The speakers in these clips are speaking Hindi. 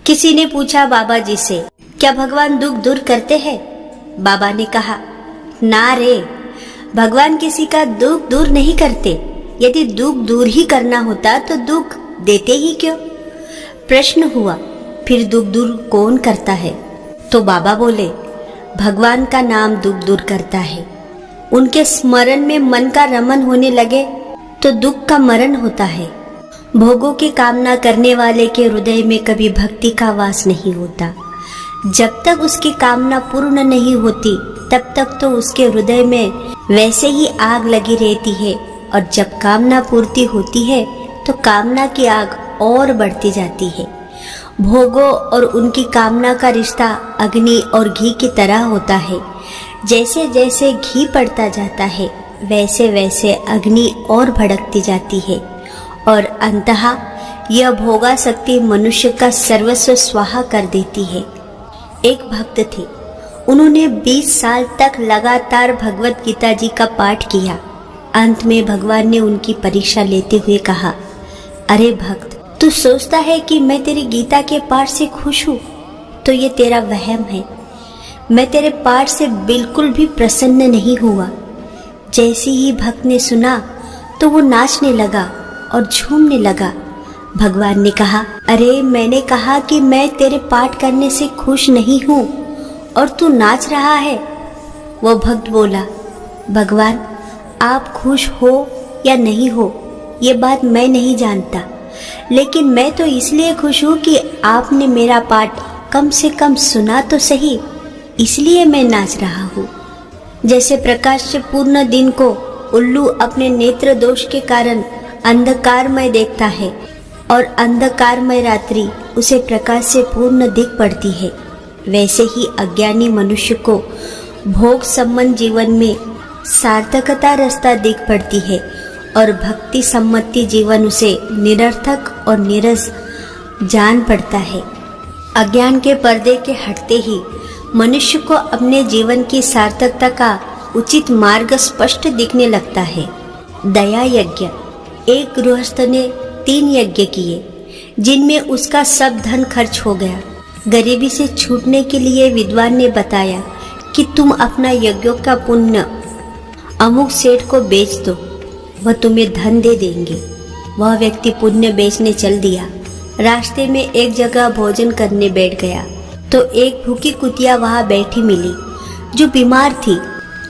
किसी ने पूछा बाबा जी से, क्या भगवान दुख दूर करते हैं? बाबा ने कहा, ना रे, भगवान किसी का दुख दूर नहीं करते। यदि दुख दूर ही करना होता तो दुख देते ही क्यों? प्रश्न हुआ, फिर दुख दूर कौन करता है? तो बाबा बोले, भगवान का नाम दुख दूर करता है। उनके स्मरण में मन का रमन होने लगे तो दुख का मरण होता है। भोगों की कामना करने वाले के हृदय में कभी भक्ति का वास नहीं होता। जब तक उसकी कामना पूर्ण नहीं होती तब तक तो उसके हृदय में वैसे ही आग लगी रहती है, और जब कामना पूर्ति होती है तो कामना की आग और बढ़ती जाती है। भोगों और उनकी कामना का रिश्ता अग्नि और घी की तरह होता है। जैसे जैसे घी बढ़ता जाता है वैसे वैसे अग्नि और भड़कती जाती है, और अंततः यह भोगा शक्ति मनुष्य का सर्वस्व स्वाहा कर देती है। एक भक्त थे, उन्होंने 20 साल तक लगातार भगवत गीता जी का पाठ किया। अंत में भगवान ने उनकी परीक्षा लेते हुए कहा, अरे भक्त, तू सोचता है कि मैं तेरी गीता के पाठ से खुश हूँ, तो ये तेरा वहम है। मैं तेरे पाठ से बिल्कुल भी प्रसन्न नहीं हुआ। जैसे ही भक्त ने सुना तो वो नाचने लगा और झूमने लगा। भगवान ने कहा, अरे मैंने कहा कि मैं तेरे पाठ करने से खुश नहीं हूँ और तू नाच रहा है। वो भक्त बोला, भगवान, आप खुश हो या नहीं हो ये बात मैं नहीं जानता, लेकिन मैं तो इसलिए खुश हूँ कि आपने मेरा पाठ कम से कम सुना तो सही, इसलिए मैं नाच रहा हूँ। जैसे प्रकाश से पूर्ण दिन को उल्लू अपने नेत्र दोष के कारण अंधकारमय देखता है और अंधकारमय रात्रि उसे प्रकाश से पूर्ण दिख पड़ती है, वैसे ही अज्ञानी मनुष्य को भोग संबंध जीवन में सार्थकता रास्ता दिख पड़ती है, और भक्ति सम्मति जीवन उसे निरर्थक और नीरस जान पड़ता है। अज्ञान के पर्दे के हटते ही मनुष्य को अपने जीवन की सार्थकता का उचित मार्ग स्पष्ट दिखने लगता है। दया यज्ञ। एक गृहस्थ ने 3 यज्ञ किए जिनमें उसका सब धन खर्च हो गया। गरीबी से छूटने के लिए विद्वान ने बताया कि तुम अपना यज्ञों का पुण्य अमुक सेठ को बेच दो, वह तुम्हें धन दे देंगे। वह व्यक्ति पुण्य बेचने चल दिया। रास्ते में एक जगह भोजन करने बैठ गया तो एक भूखी कुतिया वहां बैठी मिली जो बीमार थी,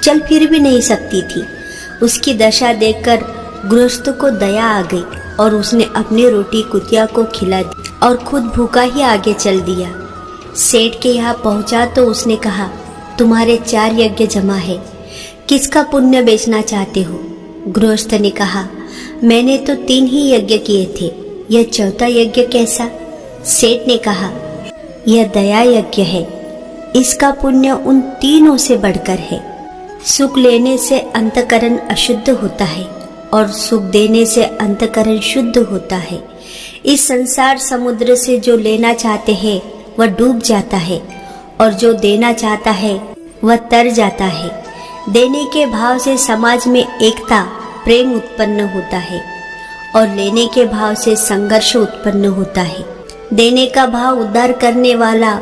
चल फिर भी नहीं सकती थी। उसकी दशा देखकर गृहस्थ को दया आ गई और उसने अपनी रोटी कुतिया को खिला दी और खुद भूखा ही आगे चल दिया। सेठ के यहाँ पहुंचा तो उसने कहा, तुम्हारे 4 यज्ञ जमा है, किसका पुण्य बेचना चाहते हो? गृहस्थ ने कहा, मैंने तो 3 ही यज्ञ किए थे, यह 4था यज्ञ कैसा? सेठ ने कहा, यह दया यज्ञ है, इसका पुण्य उन तीनों से बढ़कर है। सुख लेने से अंतकरण अशुद्ध होता है और सुख देने से अंतकरण शुद्ध होता है। इस संसार समुद्र से जो लेना चाहते हैं वह डूब जाता है, और जो देना चाहता है वह तर जाता है। देने के भाव से समाज में एकता प्रेम उत्पन्न होता है, और लेने के भाव से संघर्ष उत्पन्न होता है। देने का भाव उद्धार करने वाला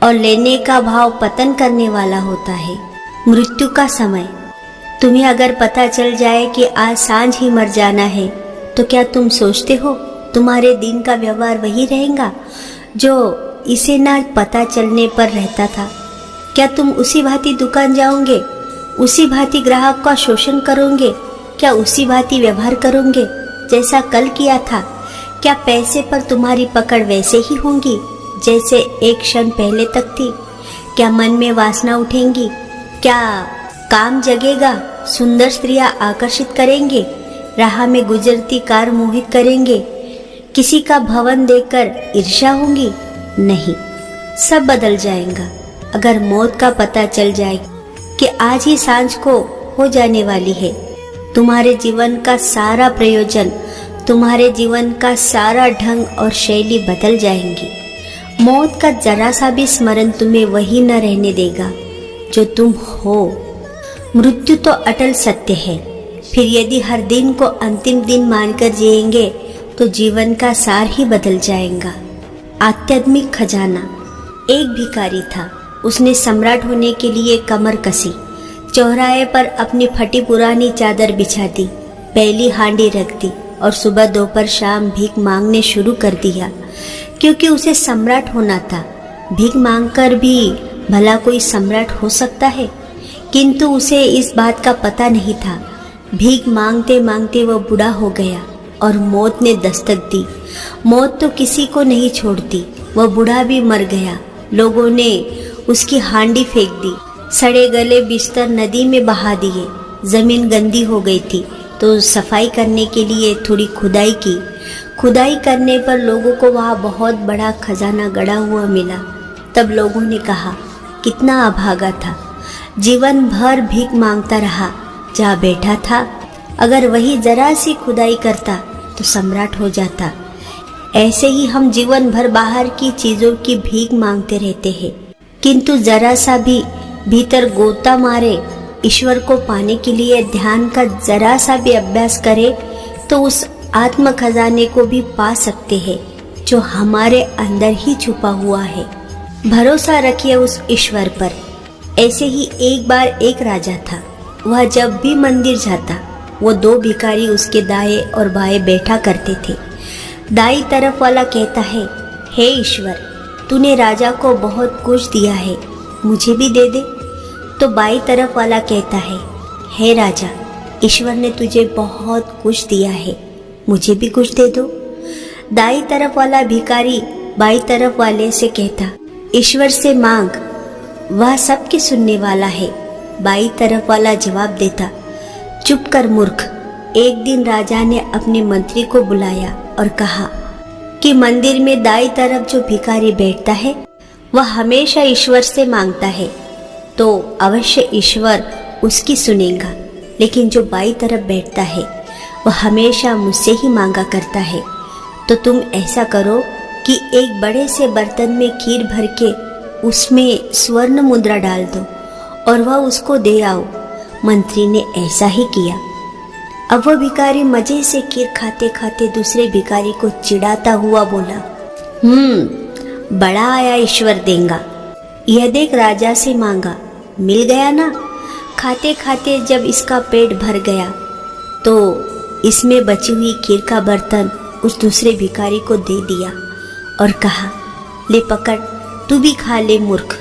और लेने का भाव पतन करने वाला होता है। मृत्यु का समय। तुम्हें अगर पता चल जाए कि आज सांझ ही मर जाना है तो क्या तुम सोचते हो तुम्हारे दिन का व्यवहार वही रहेगा जो इसे ना पता चलने पर रहता था? क्या तुम उसी भांति दुकान जाओगे, उसी भांति ग्राहक का शोषण करोगे? क्या उसी भांति व्यवहार करोगे जैसा कल किया था? क्या पैसे पर तुम्हारी पकड़ वैसे ही होगी जैसे एक क्षण पहले तक थी? क्या मन में वासना उठेंगी? क्या काम जगेगा? सुंदर स्त्रियां आकर्षित करेंगे? राह में गुजरती कार मोहित करेंगे? किसी का भवन देखकर ईर्ष्या होगी? नहीं, सब बदल जाएगा। अगर मौत का पता चल जाए कि आज ही सांझ को हो जाने वाली है, तुम्हारे जीवन का सारा प्रयोजन, तुम्हारे जीवन का सारा ढंग और शैली बदल जाएंगी। मौत का जरा सा भी स्मरण तुम्हें वही न रहने देगा जो तुम हो। मृत्यु तो अटल सत्य है। फिर यदि हर दिन को अंतिम दिन मानकर जिएंगे तो जीवन का सार ही बदल जाएगा। आध्यात्मिक खजाना। एक भिखारी था, उसने सम्राट होने के लिए कमर कसी। चौराहे पर अपनी फटी पुरानी चादर बिछा दी, पहली हांडी रख दी और सुबह दोपहर शाम भीख मांगने शुरू कर दिया, क्योंकि उसे सम्राट होना था। भीख मांगकर भी भला कोई सम्राट हो सकता है? किंतु उसे इस बात का पता नहीं था। भीख मांगते मांगते वह बूढ़ा हो गया और मौत ने दस्तक दी। मौत तो किसी को नहीं छोड़ती, वह बूढ़ा भी मर गया। लोगों ने उसकी हांडी फेंक दी, सड़े गले बिस्तर नदी में बहा दिए। जमीन गंदी हो गई थी तो सफाई करने के लिए थोड़ी खुदाई की। खुदाई करने पर लोगों को वहाँ बहुत बड़ा खजाना गड़ा हुआ मिला। तब लोगों ने कहा, कितना अभागा था, जीवन भर भीख मांगता रहा, जहाँ बैठा था। अगर वही जरा सी खुदाई करता तो सम्राट हो जाता। ऐसे ही हम जीवन भर बाहर की चीजों की भीख मांगते रहते हैं, किंतु जरा सा भी भीतर गोता मारे, ईश्वर को पाने के लिए ध्यान का जरा सा भी अभ्यास करे तो उस आत्म खजाने को भी पा सकते हैं जो हमारे अंदर ही छुपा हुआ है। भरोसा रखिए उस ईश्वर पर। ऐसे ही एक बार एक राजा था। वह जब भी मंदिर जाता, वो दो भिखारी उसके दाएं और बाएं बैठा करते थे। दाई तरफ वाला कहता है, हे ईश्वर, तूने राजा को बहुत कुछ दिया है, मुझे भी दे दे। तो बाई तरफ वाला कहता है, हे राजा, ईश्वर ने तुझे बहुत कुछ दिया है, मुझे भी कुछ दे दो। दाई तरफ वाला भिखारी बाई तरफ वाले से कहता, ईश्वर से मांग, वह सबकी सुनने वाला है। बाई तरफ वाला जवाब देता, चुप कर मूर्ख। एक दिन राजा ने अपने मंत्री को बुलाया और कहा कि मंदिर में दाई तरफ जो भिखारी बैठता है वह हमेशा ईश्वर से मांगता है, तो अवश्य ईश्वर उसकी सुनेगा। लेकिन जो बाई तरफ बैठता है वह हमेशा मुझसे ही मांगा करता है। तो तुम ऐसा करो कि एक बड़े से बर्तन में खीर भर के उसमें स्वर्ण मुद्रा डाल दो और वह उसको दे आओ। मंत्री ने ऐसा ही किया। अब वह भिखारी मजे से खीर खाते खाते दूसरे भिखारी को चिढ़ाता हुआ बोला, बड़ा आया, ईश्वर देगा। यह देख, राजा से मांगा, मिल गया ना। खाते खाते जब इसका पेट भर गया तो इसमें बची हुई खीर का बर्तन उस दूसरे भिखारी को दे दिया और कहा, ले पकड़, तू भी खा ले मूर्ख।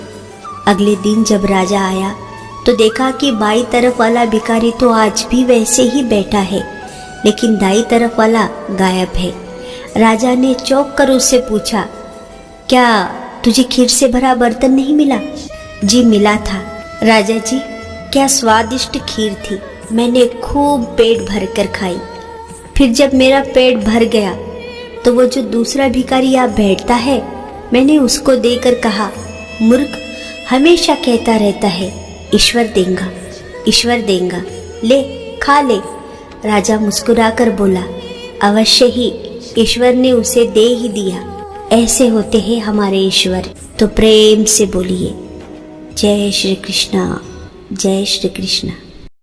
अगले दिन जब राजा आया तो देखा कि बाई तरफ वाला भिखारी तो आज भी वैसे ही बैठा है, लेकिन दाई तरफ वाला गायब है। राजा ने चौंक कर उससे पूछा, क्या तुझे खीर से भरा बर्तन नहीं मिला? जी मिला था राजा जी, क्या स्वादिष्ट खीर थी, मैंने खूब पेट भर कर खाई। फिर जब मेरा पेट भर गया तो वो जो दूसरा भिखारी यहाँ बैठता है, मैंने उसको देकर कहा, मूर्ख, हमेशा कहता रहता है ईश्वर देगा, ईश्वर देगा, ले खा ले। राजा मुस्कुराकर बोला, अवश्य ही ईश्वर ने उसे दे ही दिया। ऐसे होते हैं हमारे ईश्वर। तो प्रेम से बोलिए, जय श्री कृष्णा, जय श्री कृष्णा।